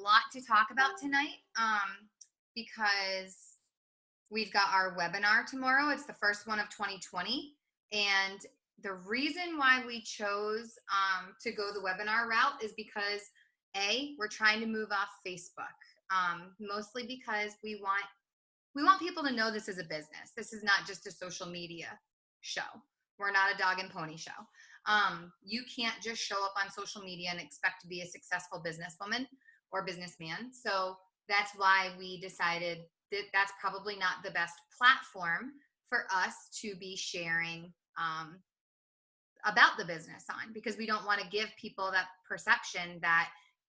lot to talk about tonight because we've got our webinar tomorrow. It's the first one of 2020. And the reason why we chose to go the webinar route is because we're trying to move off Facebook, mostly because we want people to know this is a business. This is not just a social media show. We're not a dog and pony show. You can't just show up on social media and expect to be a successful businesswoman or businessman. So that's why we decided that that's probably not the best platform for us to be sharing about the business on, because we don't want to give people that perception that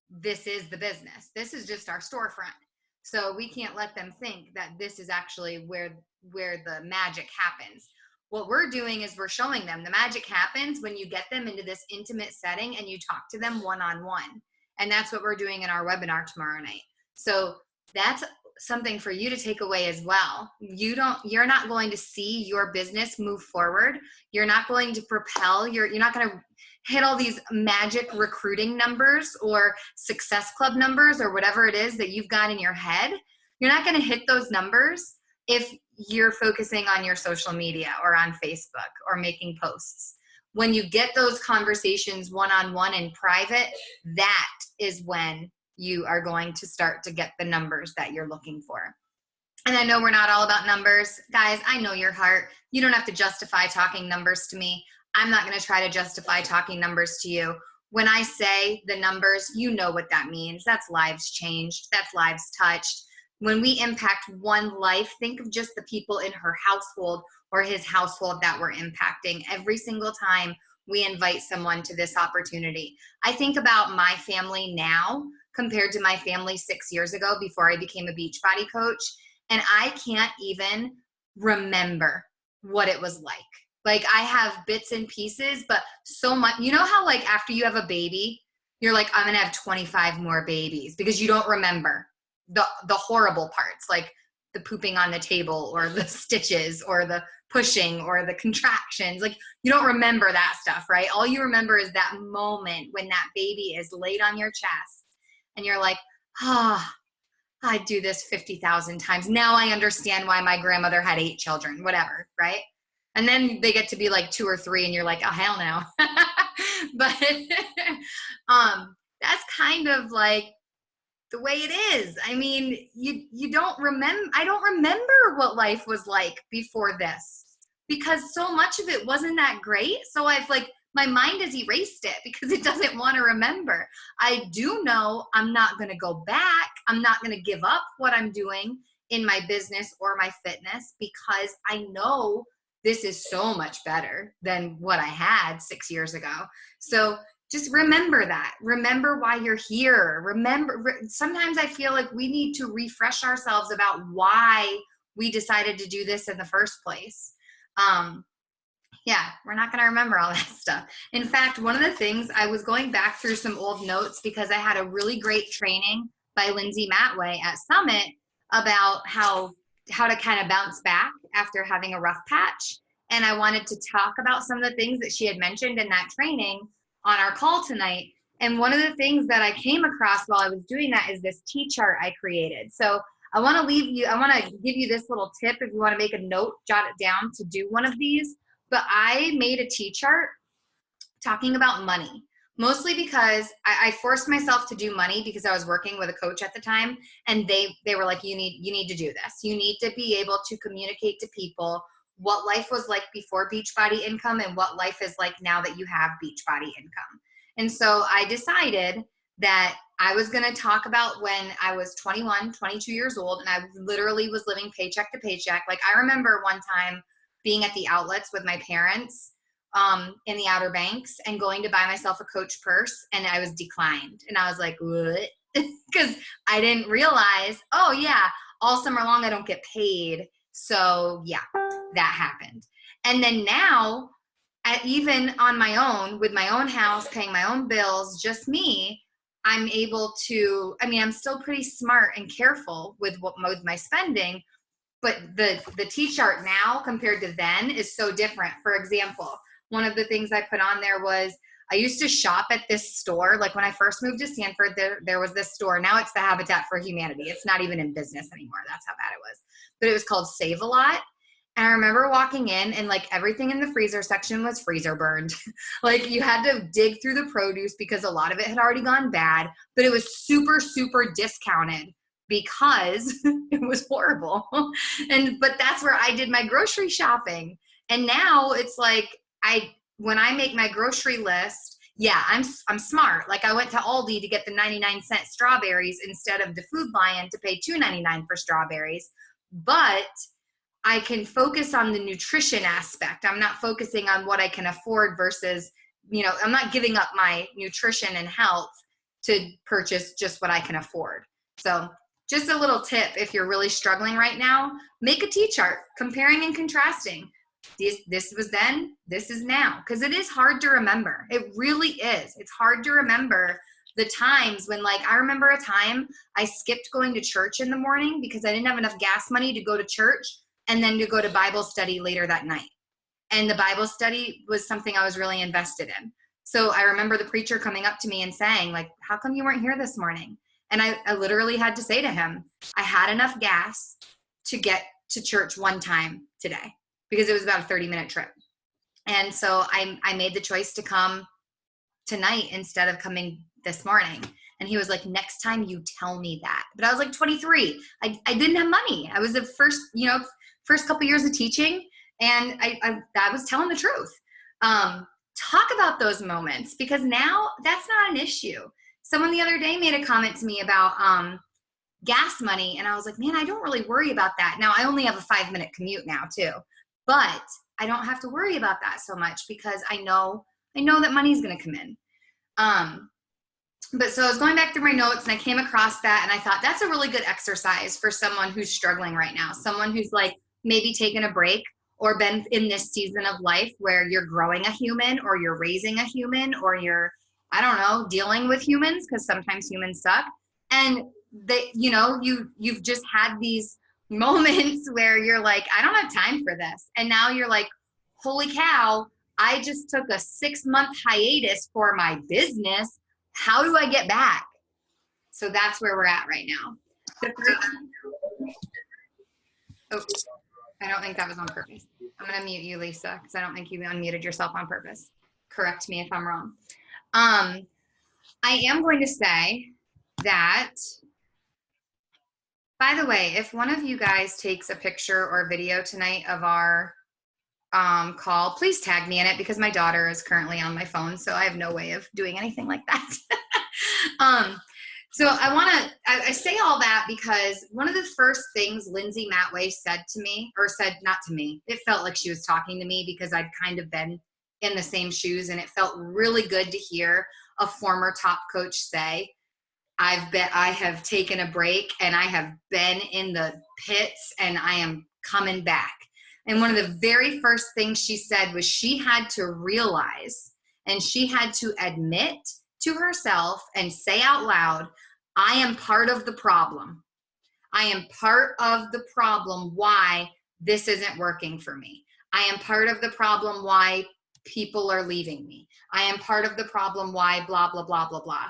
this is the business. This is just our storefront. So we can't let them think that this is actually where the magic happens. What we're doing is we're showing them the magic happens when you get them into this intimate setting and you talk to them one-on-one. And that's what we're doing in our webinar tomorrow night. So that's something for you to take away as well. You're not going to see your business move forward. You're not going to propel. You're not going to hit all these magic recruiting numbers or success club numbers or whatever it is that you've got in your head. You're not going to hit those numbers if you're focusing on your social media or on Facebook or making posts. When you get those conversations one-on-one in private, that is when you are going to start to get the numbers that you're looking for. And I know we're not all about numbers. Guys, I know your heart. You don't have to justify talking numbers to me. I'm not going to try to justify talking numbers to you. When I say the numbers, you know what that means. That's lives changed. That's lives touched. When we impact one life, think of just the people in her household or his household that we're impacting every single time we invite someone to this opportunity. I think about my family now compared to my family 6 years ago before I became a Beachbody coach, and I can't even remember what it was like. Like, I have bits and pieces, but so much. You know how, like, after you have a baby, you're like, I'm gonna have 25 more babies, because you don't remember the horrible parts, like the pooping on the table or the stitches or the pushing or the contractions. Like, you don't remember that stuff, right? All you remember is that moment when that baby is laid on your chest and you're like, I'd do this 50,000 times. Now I understand why my grandmother had 8 children, whatever, right? And then they get to be like 2 or 3 and you're like, oh, hell no. But that's kind of like the way it is. I mean, you don't remember. I don't remember what life was like before this, because so much of it wasn't that great. So I've like, my mind has erased it because it doesn't want to remember. I do know I'm not going to go back. I'm not going to give up what I'm doing in my business or my fitness, because I know this is so much better than what I had 6 years ago. So just remember that. Remember why you're here. Sometimes I feel like we need to refresh ourselves about why we decided to do this in the first place. Yeah, we're not going to remember all that stuff. In fact, one of the things, I was going back through some old notes because I had a really great training by Lindsay Matway at Summit about how to kind of bounce back after having a rough patch. And I wanted to talk about some of the things that she had mentioned in that training on our call tonight. And one of the things that I came across while I was doing that is this T-chart I created. So I want to give you this little tip if you want to make a note, jot it down to do one of these. But I made a T-chart talking about money, mostly because I forced myself to do money because I was working with a coach at the time, and they were like, you need to do this. You need to be able to communicate to people what life was like before Beachbody income and what life is like now that you have Beachbody income. And so I decided that I was going to talk about when I was 21, 22 years old, and I literally was living paycheck to paycheck. Like, I remember one time being at the outlets with my parents in the Outer Banks and going to buy myself a Coach purse, and I was declined. And I was like, what? Because I didn't realize, oh yeah, all summer long I don't get paid. So yeah, that happened. And then now, even on my own, with my own house, paying my own bills, just me, I'm able to, I mean, I'm still pretty smart and careful with my spending, but the T-chart now compared to then is so different. For example, one of the things I put on there was I used to shop at this store. Like when I first moved to Sanford, there was this store. Now it's the Habitat for Humanity. It's not even in business anymore. That's how bad it was. But it was called Save a Lot. And I remember walking in and like everything in the freezer section was freezer burned. Like you had to dig through the produce because a lot of it had already gone bad, but it was super, super discounted because it was horrible. But that's where I did my grocery shopping. And now it's like when I make my grocery list, yeah, I'm smart. Like I went to Aldi to get the 99-cent strawberries instead of the Food Lion to pay $2.99 for strawberries. But I can focus on the nutrition aspect. I'm not focusing on what I can afford versus, I'm not giving up my nutrition and health to purchase just what I can afford. So just a little tip, if you're really struggling right now, make a T-chart, comparing and contrasting. This was then, this is now, because it is hard to remember. It really is. It's hard to remember the times when, like, I remember a time I skipped going to church in the morning because I didn't have enough gas money to go to church and then to go to Bible study later that night. And the Bible study was something I was really invested in. So I remember the preacher coming up to me and saying, like, how come you weren't here this morning? And I literally had to say to him, I had enough gas to get to church one time today because it was about a 30-minute trip. And so I made the choice to come tonight instead of coming this morning. And he was like, next time you tell me that. But I was like 23. I didn't have money. I was the first couple years of teaching, and I was telling the truth. Talk about those moments, because now that's not an issue. Someone the other day made a comment to me about gas money, and I was like, man, I don't really worry about that. Now I only have a 5-minute commute now too, but I don't have to worry about that so much because I know that money's going to come in. But so I was going back through my notes and I came across that, and I thought that's a really good exercise for someone who's struggling right now. Someone who's like maybe taken a break or been in this season of life where you're growing a human or you're raising a human or you're, I don't know, dealing with humans, because sometimes humans suck. And you've just had these moments where you're like, I don't have time for this. And now you're like, holy cow, I just took a 6-month hiatus for my business. How do I get back? So that's where we're at right now. Oh, I don't think that was on purpose. I'm going to mute you, Lisa, because I don't think you unmuted yourself on purpose. Correct me if I'm wrong. I am going to say that, by the way, if one of you guys takes a picture or video tonight of our call, please tag me in it, because my daughter is currently on my phone, so I have no way of doing anything like that. So I say all that because one of the first things Lindsay Matway said to me, or said not to me, it felt like she was talking to me because I'd kind of been in the same shoes, and it felt really good to hear a former top coach say, I have taken a break and I have been in the pits and I am coming back. And one of the very first things she said was she had to realize and she had to admit to herself and say out loud, I am part of the problem. I am part of the problem why this isn't working for me. I am part of the problem why people are leaving me. I am part of the problem why blah, blah, blah, blah, blah.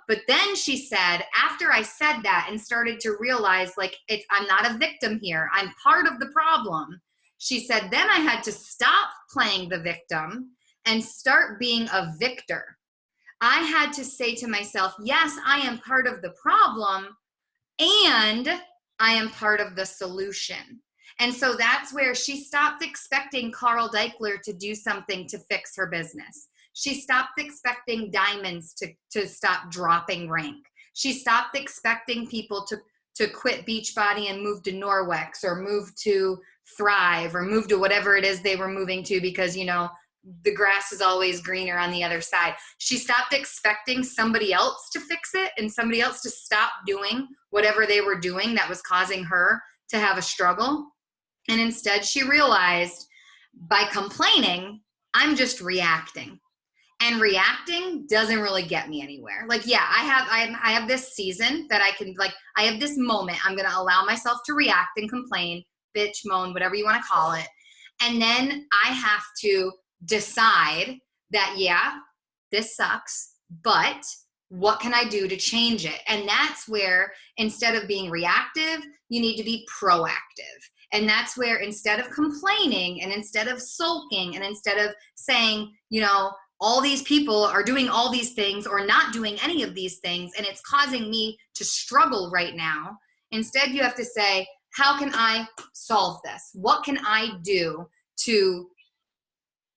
But then she said, after I said that and started to realize, like, I'm not a victim here, I'm part of the problem. She said, then I had to stop playing the victim and start being a victor. I had to say to myself, yes, I am part of the problem and I am part of the solution. And so that's where she stopped expecting Carl Deichler to do something to fix her business. She stopped expecting diamonds to stop dropping rank. She stopped expecting people to quit Beachbody and move to Norwex or move to Thrive or move to whatever it is they were moving to because, the grass is always greener on the other side. She stopped expecting somebody else to fix it and somebody else to stop doing whatever they were doing that was causing her to have a struggle. And instead she realized by complaining, I'm just reacting. And reacting doesn't really get me anywhere. Like, yeah, I have this season that I have this moment. I'm going to allow myself to react and complain, bitch, moan, whatever you want to call it. And then I have to decide that, yeah, this sucks, but what can I do to change it? And that's where, instead of being reactive, you need to be proactive. And that's where, instead of complaining and instead of sulking and instead of saying, you know, all these people are doing all these things or not doing any of these things, and it's causing me to struggle right now, instead you have to say, how can I solve this? What can I do to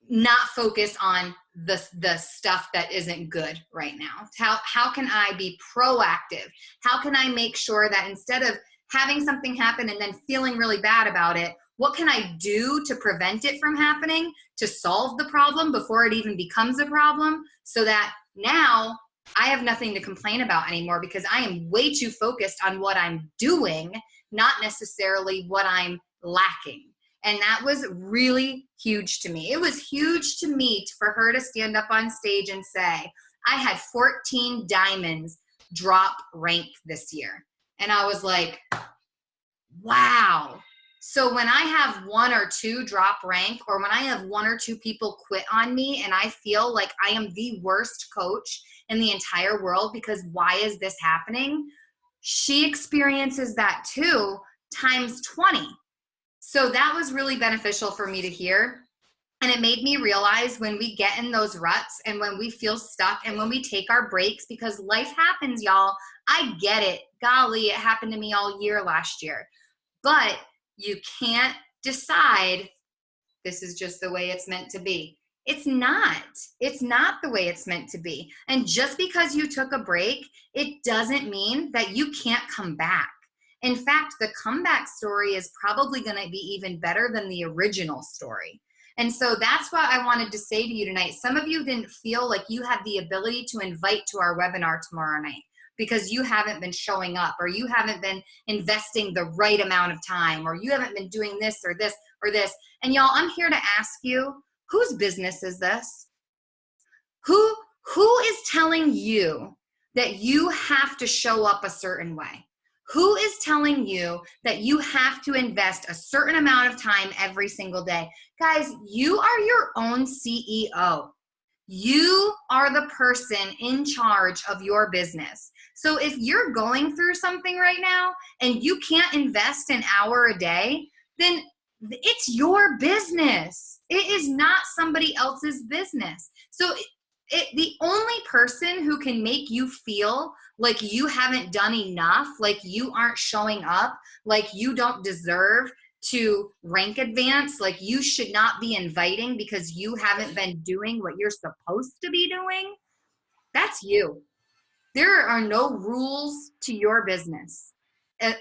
not focus on the stuff that isn't good right now? How can I be proactive? How can I make sure that instead of having something happen and then feeling really bad about it, what can I do to prevent it from happening, to solve the problem before it even becomes a problem, so that now I have nothing to complain about anymore, because I am way too focused on what I'm doing, not necessarily what I'm lacking. And that was really huge to me. It was huge to me for her to stand up on stage and say, I had 14 diamonds drop rank this year. And I was like, wow. So when I have 1 or 2 drop rank, or when I have 1 or 2 people quit on me and I feel like I am the worst coach in the entire world because why is this happening? She experiences that too, times 20. So that was really beneficial for me to hear. And it made me realize, when we get in those ruts and when we feel stuck and when we take our breaks, because life happens, y'all. I get it. Golly, it happened to me all year last year. But you can't decide this is just the way it's meant to be. It's not. It's not the way it's meant to be. And just because you took a break, it doesn't mean that you can't come back. In fact, the comeback story is probably going to be even better than the original story. And so that's what I wanted to say to you tonight. Some of you didn't feel like you had the ability to invite to our webinar tomorrow night because you haven't been showing up, or you haven't been investing the right amount of time, or you haven't been doing this or this or this. And y'all, I'm here to ask you, whose business is this? Who is telling you that you have to show up a certain way? Who is telling you that you have to invest a certain amount of time every single day? Guys, you are your own CEO. You are the person in charge of your business. So if you're going through something right now and you can't invest an hour a day, then it's your business. It is not somebody else's business. So the only person who can make you feel like you haven't done enough, like you aren't showing up, like you don't deserve to rank advance, like you should not be inviting because you haven't been doing what you're supposed to be doing, that's you. There are no rules to your business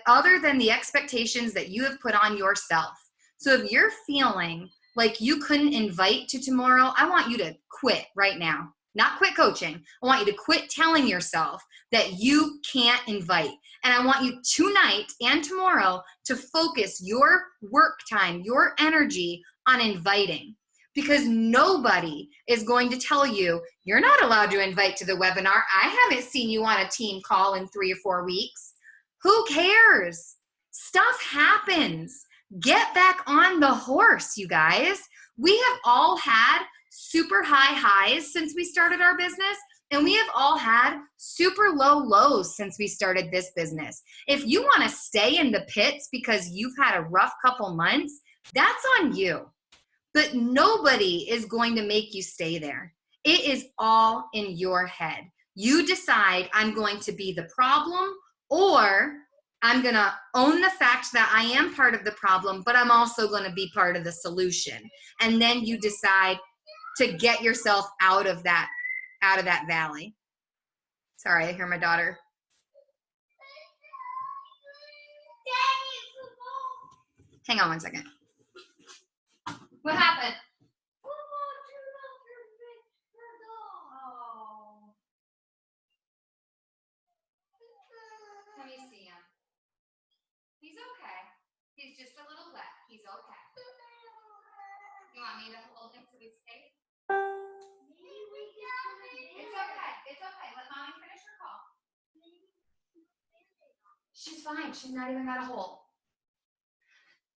other than the expectations that you have put on yourself. So if you're feeling like you couldn't invite to tomorrow, I want you to quit right now. Not quit coaching. I want you to quit telling yourself that you can't invite. And I want you tonight and tomorrow to focus your work time, your energy on inviting. Because nobody is going to tell you, you're not allowed to invite to the webinar. I haven't seen you on a team call in 3 or 4 weeks. Who cares? Stuff happens. Get back on the horse, you guys. We have all had super high highs since we started our business, and we have all had super low lows since we started this business. If you want to stay in the pits because you've had a rough couple months, that's on you. But nobody is going to make you stay there. It is all in your head. You decide, I'm going to be the problem, or I'm going to own the fact that I am part of the problem, but I'm also going to be part of the solution. And then you decide to get yourself out of that valley. Sorry, I hear my daughter. Hang on one second. What happened? Let me see him. He's okay. He's just a little wet. He's okay. You want me to hold him so he's safe? It's okay. It's okay. Let mommy finish her call. She's fine. She's not even got a hole.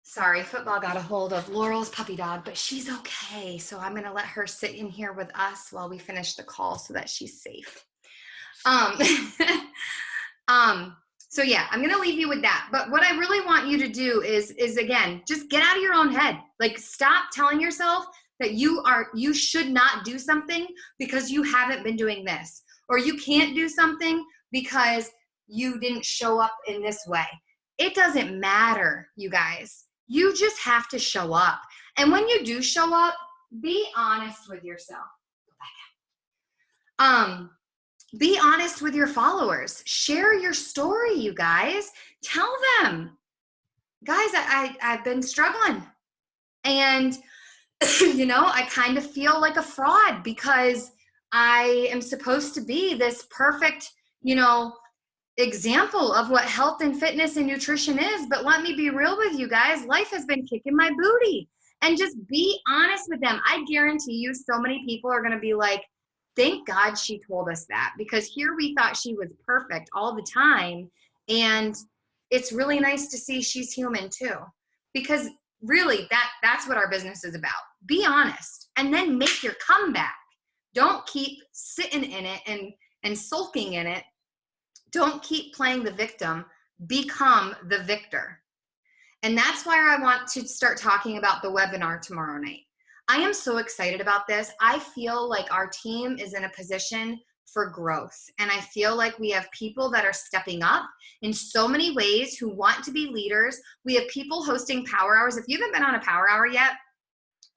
Sorry, football got a hold of Laurel's puppy dog, but she's okay. So I'm going to let her sit in here with us while we finish the call so that she's safe. Um, so yeah, I'm going to leave you with that. But what I really want you to do is again, just get out of your own head. Like, stop telling yourself that you should not do something because you haven't been doing this, or you can't do something because you didn't show up in this way. It doesn't matter, you guys. You just have to show up. And when you do show up, be honest with yourself. Be honest with your followers. Share your story, you guys. Tell them, guys, I've been struggling. And, I kind of feel like a fraud because I am supposed to be this perfect, example of what health and fitness and nutrition is. But let me be real with you guys. Life has been kicking my booty. And just be honest with them. I guarantee you so many people are going to be like, thank God she told us that, because here we thought she was perfect all the time. And it's really nice to see she's human too, because really that's what our business is about. Be honest and then make your comeback. Don't keep sitting in it and sulking in it. Don't keep playing the victim. Become the victor. And that's why I want to start talking about the webinar tomorrow night. I am so excited about this. I feel like our team is in a position for growth. And I feel like we have people that are stepping up in so many ways who want to be leaders. We have people hosting power hours. If you haven't been on a power hour yet,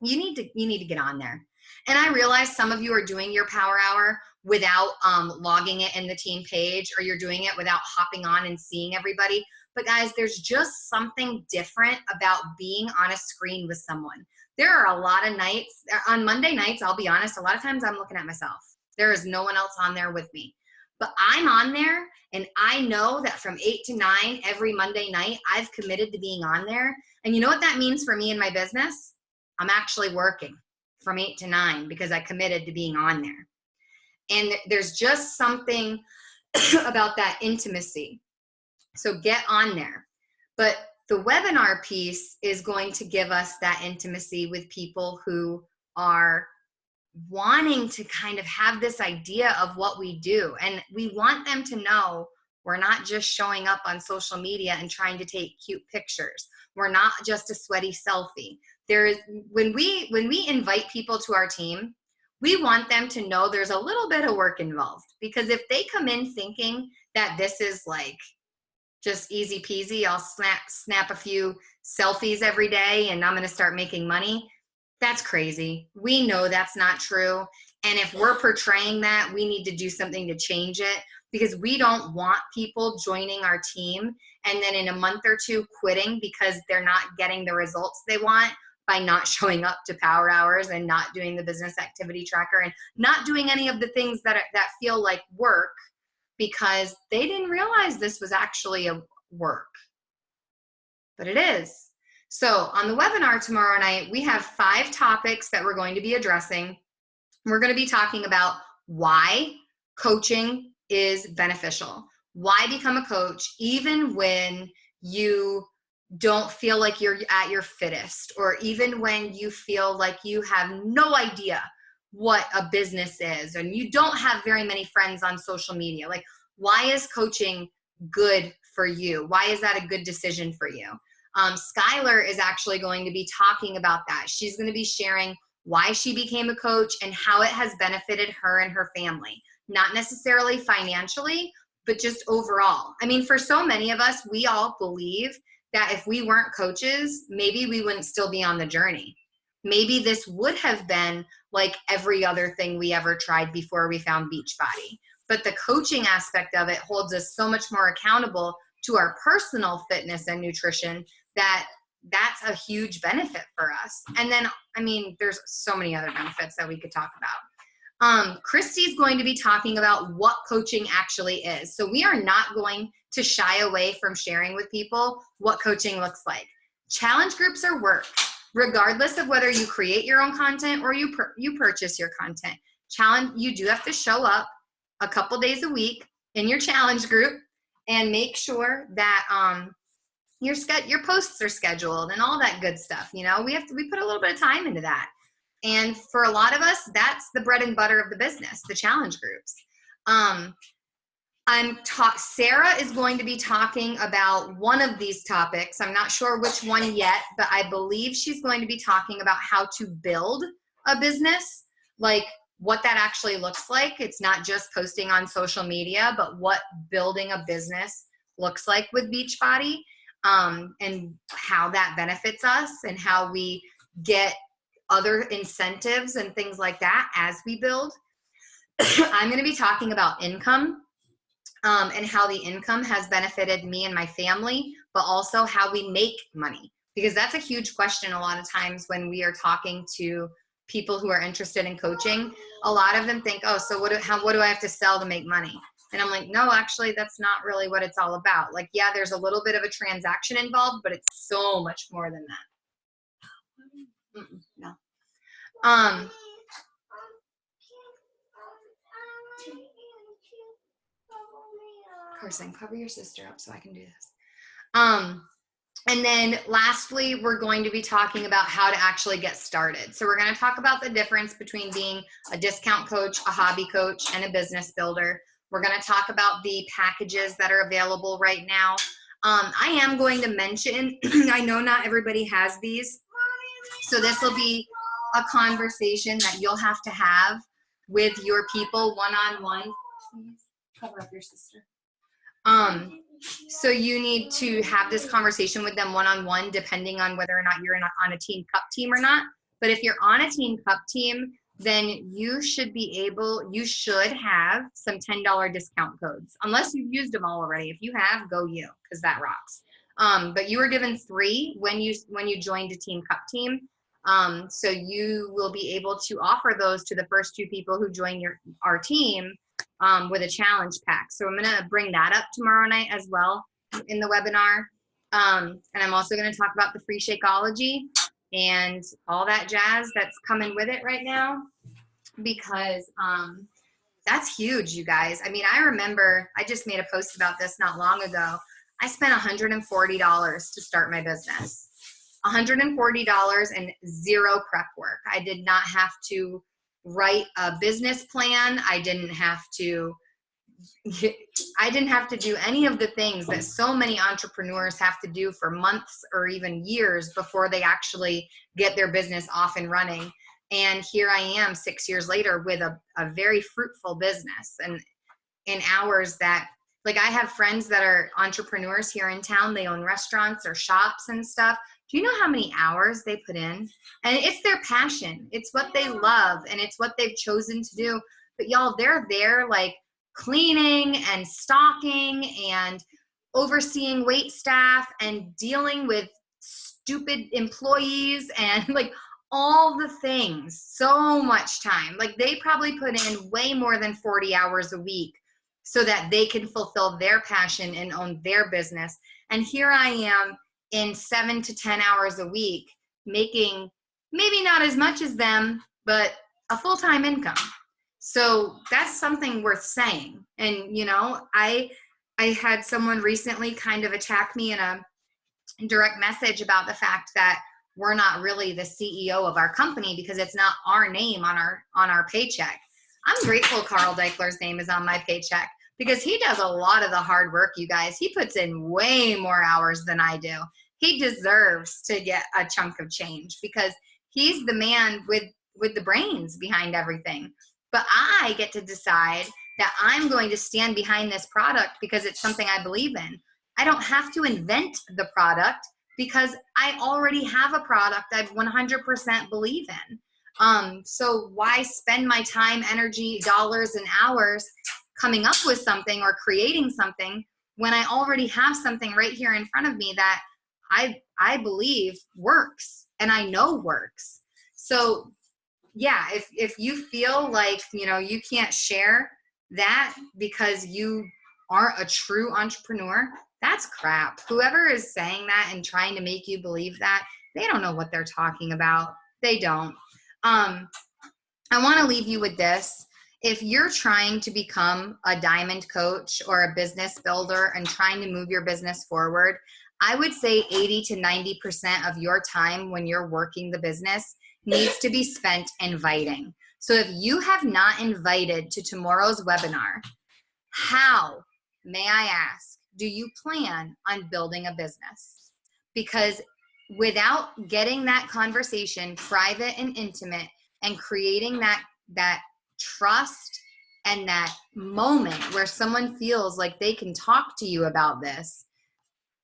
you need to get on there. And I realize some of you are doing your power hour without logging it in the team page, or you're doing it without hopping on and seeing everybody. But guys, there's just something different about being on a screen with someone. There are a lot of nights, on Monday nights, I'll be honest, a lot of times I'm looking at myself. There is no one else on there with me. But I'm on there, and I know that from 8 to 9 every Monday night, I've committed to being on there. And you know what that means for me and my business? I'm actually working from 8 to 9 because I committed to being on there. And there's just something about that intimacy. So get on there. But the webinar piece is going to give us that intimacy with people who are wanting to kind of have this idea of what we do. And we want them to know we're not just showing up on social media and trying to take cute pictures. We're not just a sweaty selfie. When we invite people to our team, we want them to know there's a little bit of work involved, because if they come in thinking that this is like just easy peasy, I'll snap a few selfies every day and I'm going to start making money, that's crazy. We know that's not true. And if we're portraying that, we need to do something to change it, because we don't want people joining our team and then in a month or two quitting because they're not getting the results they want by not showing up to power hours and not doing the business activity tracker and not doing any of the things that feel like work, because they didn't realize this was actually a work. But it is. So on the webinar tomorrow night, we have 5 topics that we're going to be addressing. We're going to be talking about why coaching is beneficial, why become a coach even when you don't feel like you're at your fittest, or even when you feel like you have no idea what a business is and you don't have very many friends on social media. Like, why is coaching good for you? Why is that a good decision for you? Skylar is actually going to be talking about that. She's going to be sharing why she became a coach and how it has benefited her and her family, not necessarily financially, but just overall. I mean, for so many of us, we all believe that if we weren't coaches, maybe we wouldn't still be on the journey. Maybe this would have been like every other thing we ever tried before we found Beachbody. But the coaching aspect of it holds us so much more accountable to our personal fitness and nutrition that's a huge benefit for us. And then, I mean, there's so many other benefits that we could talk about. Christy's going to be talking about what coaching actually is. So we are not going to shy away from sharing with people what coaching looks like. Challenge groups are work, regardless of whether you create your own content or you purchase your content. You do have to show up a couple days a week in your challenge group and make sure that your posts are scheduled and all that good stuff. You know, we put a little bit of time into that. And for a lot of us, that's the bread and butter of the business, the challenge groups. Sarah is going to be talking about one of these topics. I'm not sure which one yet, but I believe she's going to be talking about how to build a business, like what that actually looks like. It's not just posting on social media, but what building a business looks like with Beachbody, and how that benefits us and how we get other incentives and things like that as we build. I'm going to be talking about income, and how the income has benefited me and my family, but also how we make money. Because that's a huge question a lot of times when we are talking to people who are interested in coaching. A lot of them think, oh, so what do I have to sell to make money? And I'm like, no, actually, that's not really what it's all about. Like, yeah, there's a little bit of a transaction involved, but it's so much more than that. No. Carson, cover your sister up so I can do this. And then lastly, we're going to be talking about how to actually get started. So we're going to talk about the difference between being a discount coach, a hobby coach, and a business builder. We're going to talk about the packages that are available right now. I am going to mention, I know not everybody has these, so this will be a conversation that you'll have to have with your people one-on-one. Please cover up your sister. So you need to have this conversation with them one-on-one, depending on whether or not you're on a Team Cup team or not. But if you're on a Team Cup team, then you should have some $10 discount codes, unless you've used them all already. If you have, go you, because that rocks. But you were given 3 when you joined a Team Cup team. So you will be able to offer those to the first 2 people who join our team, with a challenge pack. So I'm going to bring that up tomorrow night as well in the webinar. And I'm also going to talk about the free Shakeology and all that jazz that's coming with it right now, because that's huge, you guys. I mean, I remember I just made a post about this not long ago. I spent $140 to start my business. $140 and 0 prep work. I did not have to write a business plan. I didn't have to do any of the things that so many entrepreneurs have to do for months or even years before they actually get their business off and running. And here I am 6 years later with a very fruitful business, and in hours that, like, I have friends that are entrepreneurs here in town. They own restaurants or shops and stuff. Do you know how many hours they put in? And it's their passion. It's what they love, and it's what they've chosen to do. But y'all, they're there like cleaning and stocking and overseeing wait staff and dealing with stupid employees and like all the things. So much time. Like, they probably put in way more than 40 hours a week so that they can fulfill their passion and own their business. And here I am in 7 to 10 hours a week, making maybe not as much as them, but a full-time income. So that's something worth saying. And, you know, I had someone recently kind of attack me in a direct message about the fact that we're not really the CEO of our company because it's not our name on our paycheck. I'm grateful Carl Deichler's name is on my paycheck, because he does a lot of the hard work, you guys. He puts in way more hours than I do. He deserves to get a chunk of change because he's the man with the brains behind everything. But I get to decide that I'm going to stand behind this product because it's something I believe in. I don't have to invent the product because I already have a product I 100% believe in. So why spend my time, energy, dollars, and hours coming up with something or creating something when I already have something right here in front of me that I believe works and I know works. So yeah, if you feel like, you know, you can't share that because you aren't a true entrepreneur, that's crap. Whoever is saying that and trying to make you believe that, they don't know what they're talking about. They don't. I want to leave you with this. If you're trying to become a diamond coach or a business builder and trying to move your business forward, I would say 80 to 90% of your time when you're working the business needs to be spent inviting. So if you have not invited to tomorrow's webinar, how, may I ask, do you plan on building a business? Because without getting that conversation private and intimate and creating that trust and that moment where someone feels like they can talk to you about this,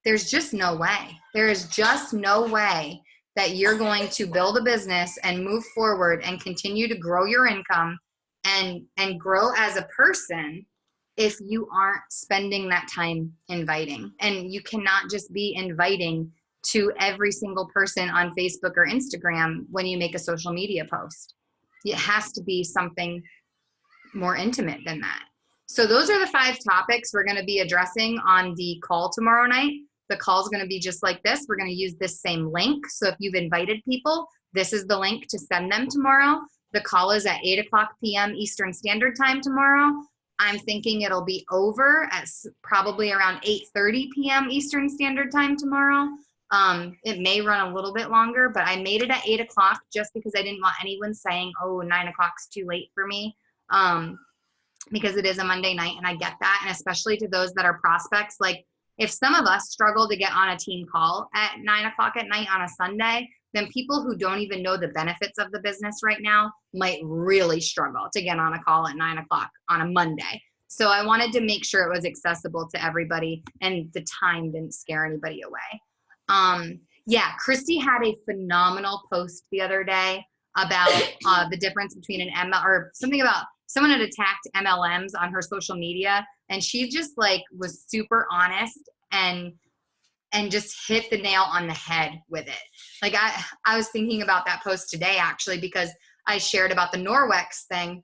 there's just no way. There is just no way that you're going to build a business and move forward and continue to grow your income and grow as a person if you aren't spending that time inviting. And you cannot just be inviting to every single person on Facebook or Instagram when you make a social media post. It has to be something more intimate than that. So those are the 5 topics we're going to be addressing on the call tomorrow night. The call is going to be just like this. We're going to use this same link. So if you've invited people, this is the link to send them tomorrow. The call is at 8 o'clock p.m. Eastern Standard Time tomorrow. I'm thinking it'll be over at probably around 8:30 p.m. Eastern Standard Time tomorrow. It may run a little bit longer, but I made it at 8 o'clock just because I didn't want anyone saying, oh, 9 o'clock's too late for me. Because it is a Monday night, and I get that. And especially to those that are prospects, like if some of us struggle to get on a team call at 9 o'clock at night on a Sunday, then people who don't even know the benefits of the business right now might really struggle to get on a call at 9 o'clock on a Monday. So I wanted to make sure it was accessible to everybody and the time didn't scare anybody away. Yeah, Christy had a phenomenal post the other day about the difference between an ML or something about someone had attacked MLMs on her social media, and she just like was super honest and just hit the nail on the head with it. Like I was thinking about that post today actually, because I shared about the Norwex thing,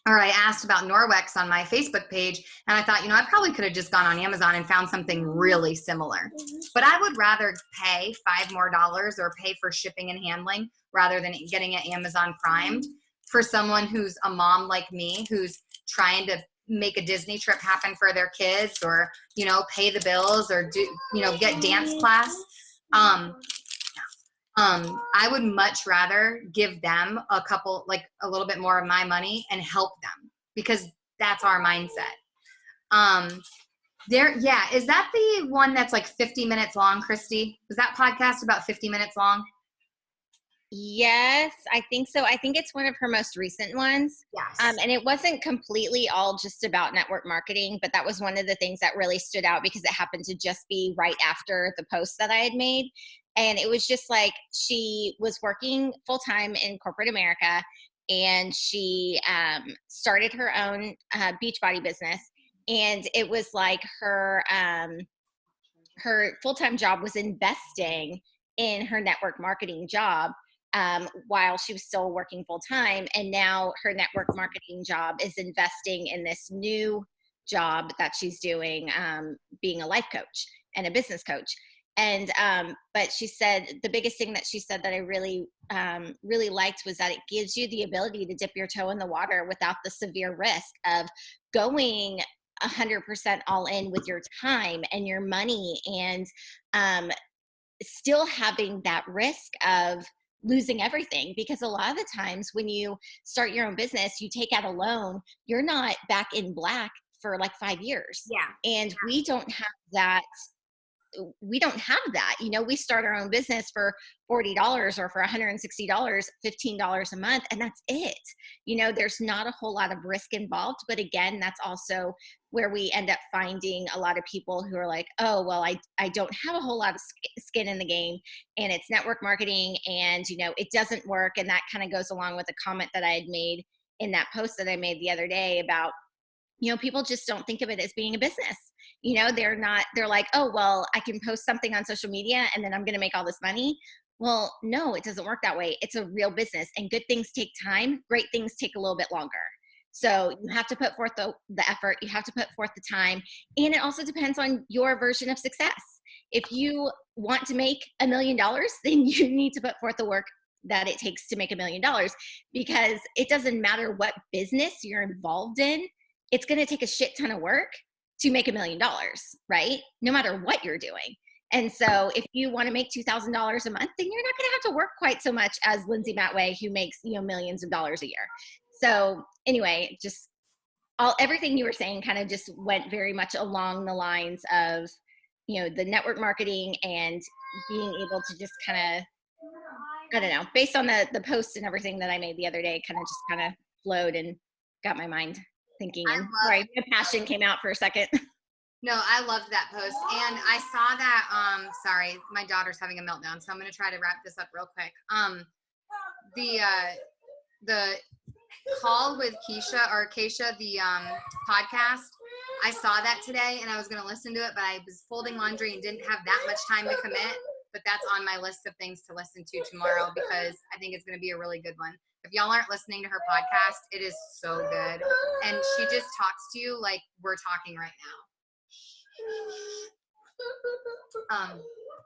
or I asked about Norwex on my Facebook page, and I thought, I probably could have just gone on Amazon and found something really similar. But I would rather pay $5 more or pay for shipping and handling rather than getting it Amazon Primed for someone who's a mom like me, who's trying to make a Disney trip happen for their kids, or, pay the bills, or do, get dance class. I would much rather give them a little bit more of my money and help them, because that's our mindset. Is that the one that's like 50 minutes long, Christy? Was that podcast about 50 minutes long? Yes, I think so. I think it's one of her most recent ones. Yes. And it wasn't completely all just about network marketing, but that was one of the things that really stood out because it happened to just be right after the post that I had made. And it was just like she was working full-time in corporate America, and she started her own Beachbody business. And it was like her full-time job was investing in her network marketing job while she was still working full-time. And now her network marketing job is investing in this new job that she's doing, being a life coach and a business coach. And but she said the biggest thing that she said that I really really liked was that it gives you the ability to dip your toe in the water without the severe risk of going 100% all in with your time and your money, and still having that risk of losing everything. Because a lot of the times when you start your own business, you take out a loan, you're not back in black for like 5 years. Yeah. And we don't have that. We start our own business for $40 or for $160, $15 a month, and that's it. There's not a whole lot of risk involved. But again, that's also where we end up finding a lot of people who are like, oh, well, I don't have a whole lot of skin in the game, and it's network marketing, and, it doesn't work. And that kind of goes along with a comment that I had made in that post that I made the other day about, people just don't think of it as being a business. They're like, oh, well, I can post something on social media and then I'm going to make all this money. Well, no, it doesn't work that way. It's a real business, and good things take time. Great things take a little bit longer. So you have to put forth the effort. You have to put forth the time. And it also depends on your version of success. If you want to make $1 million, then you need to put forth the work that it takes to make $1 million, because it doesn't matter what business you're involved in. It's going to take a shit ton of work to make $1 million, right? No matter what you're doing. And so if you want to make $2,000 a month, then you're not going to have to work quite so much as Lindsay Matway, who makes, millions of dollars a year. So anyway, just everything you were saying kind of just went very much along the lines of, the network marketing and being able to just kind of, I don't know, based on the post and everything that I made the other day, kind of flowed and got my mind thinking. And sorry, my passion came out for a second. No, I loved that post. And I saw that, sorry, my daughter's having a meltdown, so I'm going to try to wrap this up real quick. The call with Keisha, the podcast, I saw that today and I was going to listen to it, but I was folding laundry and didn't have that much time to commit. But that's on my list of things to listen to tomorrow because I think it's going to be a really good one. If y'all aren't listening to her podcast, it is so good. And she just talks to you like we're talking right now.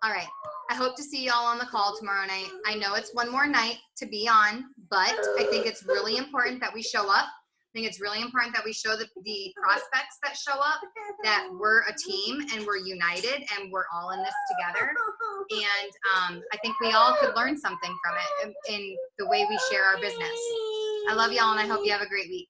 All right. I hope to see y'all on the call tomorrow night. I know it's one more night to be on, but I think it's really important that we show up. I think it's really important that we show the prospects that show up that we're a team and we're united and we're all in this together. And I think we all could learn something from it in the way we share our business. I love y'all and I hope you have a great week.